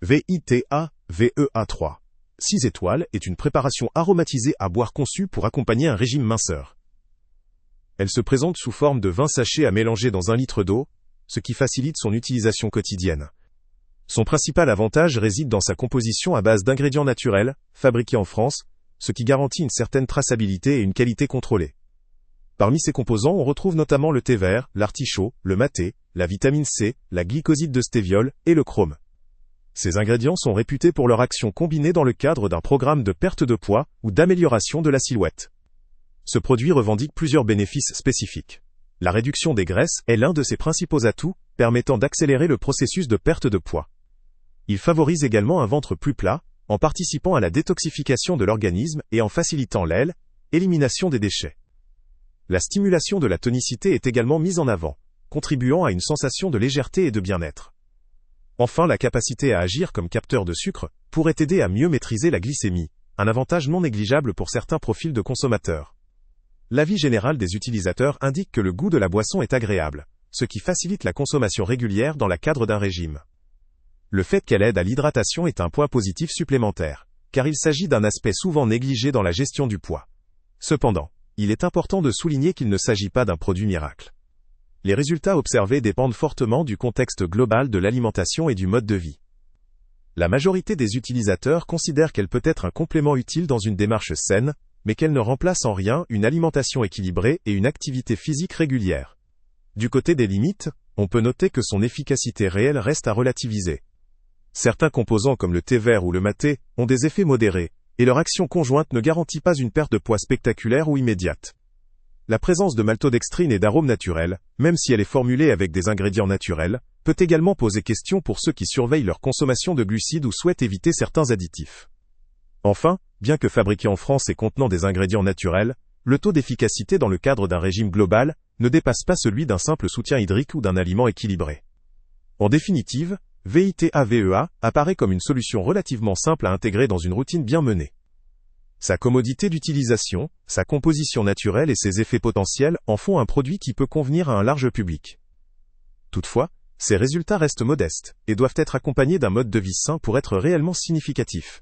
VITA, VEA3. 6 étoiles est une préparation aromatisée à boire conçue pour accompagner un régime minceur. Elle se présente sous forme de 20 sachets à mélanger dans 1 litre d'eau, ce qui facilite son utilisation quotidienne. Son principal avantage réside dans sa composition à base d'ingrédients naturels, fabriqués en France, ce qui garantit une certaine traçabilité et une qualité contrôlée. Parmi ces composants, on retrouve notamment le thé vert, l'artichaut, le maté, la vitamine C, la glycoside de stéviol et le chrome. Ces ingrédients sont réputés pour leur action combinée dans le cadre d'un programme de perte de poids ou d'amélioration de la silhouette. Ce produit revendique plusieurs bénéfices spécifiques. La réduction des graisses est l'un de ses principaux atouts, permettant d'accélérer le processus de perte de poids. Il favorise également un ventre plus plat, en participant à la détoxification de l'organisme et en facilitant l'élimination des déchets. La stimulation de la tonicité est également mise en avant, contribuant à une sensation de légèreté et de bien-être. Enfin, la capacité à agir comme capteur de sucre pourrait aider à mieux maîtriser la glycémie, un avantage non négligeable pour certains profils de consommateurs. L'avis général des utilisateurs indique que le goût de la boisson est agréable, ce qui facilite la consommation régulière dans le cadre d'un régime. Le fait qu'elle aide à l'hydratation est un point positif supplémentaire, car il s'agit d'un aspect souvent négligé dans la gestion du poids. Cependant, il est important de souligner qu'il ne s'agit pas d'un produit miracle. Les résultats observés dépendent fortement du contexte global de l'alimentation et du mode de vie. La majorité des utilisateurs considèrent qu'elle peut être un complément utile dans une démarche saine, mais qu'elle ne remplace en rien une alimentation équilibrée et une activité physique régulière. Du côté des limites, on peut noter que son efficacité réelle reste à relativiser. Certains composants comme le thé vert ou le maté ont des effets modérés, et leur action conjointe ne garantit pas une perte de poids spectaculaire ou immédiate. La présence de maltodextrine et d'arômes naturels, même si elle est formulée avec des ingrédients naturels, peut également poser question pour ceux qui surveillent leur consommation de glucides ou souhaitent éviter certains additifs. Enfin, bien que fabriqué en France et contenant des ingrédients naturels, le taux d'efficacité dans le cadre d'un régime global ne dépasse pas celui d'un simple soutien hydrique ou d'un aliment équilibré. En définitive, VITA-VEA apparaît comme une solution relativement simple à intégrer dans une routine bien menée. Sa commodité d'utilisation, sa composition naturelle et ses effets potentiels en font un produit qui peut convenir à un large public. Toutefois, ces résultats restent modestes et doivent être accompagnés d'un mode de vie sain pour être réellement significatifs.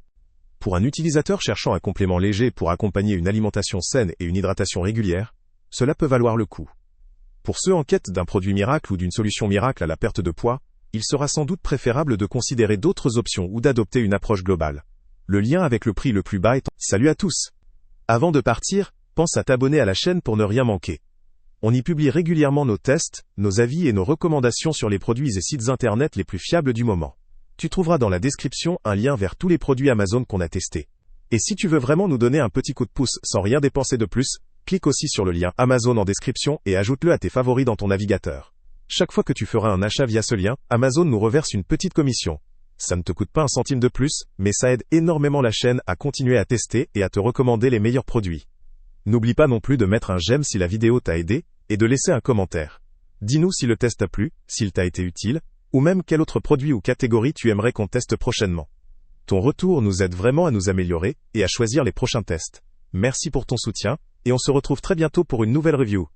Pour un utilisateur cherchant un complément léger pour accompagner une alimentation saine et une hydratation régulière, cela peut valoir le coup. Pour ceux en quête d'un produit miracle ou d'une solution miracle à la perte de poids, il sera sans doute préférable de considérer d'autres options ou d'adopter une approche globale. Le lien avec le prix le plus bas est en... Salut à tous! Avant de partir, pense à t'abonner à la chaîne pour ne rien manquer. On y publie régulièrement nos tests, nos avis et nos recommandations sur les produits et sites internet les plus fiables du moment. Tu trouveras dans la description un lien vers tous les produits Amazon qu'on a testés. Et si tu veux vraiment nous donner un petit coup de pouce sans rien dépenser de plus, clique aussi sur le lien Amazon en description et ajoute-le à tes favoris dans ton navigateur. Chaque fois que tu feras un achat via ce lien, Amazon nous reverse une petite commission. Ça ne te coûte pas un centime de plus, mais ça aide énormément la chaîne à continuer à tester et à te recommander les meilleurs produits. N'oublie pas non plus de mettre un j'aime si la vidéo t'a aidé, et de laisser un commentaire. Dis-nous si le test t'a plu, s'il t'a été utile, ou même quel autre produit ou catégorie tu aimerais qu'on teste prochainement. Ton retour nous aide vraiment à nous améliorer, et à choisir les prochains tests. Merci pour ton soutien, et on se retrouve très bientôt pour une nouvelle review.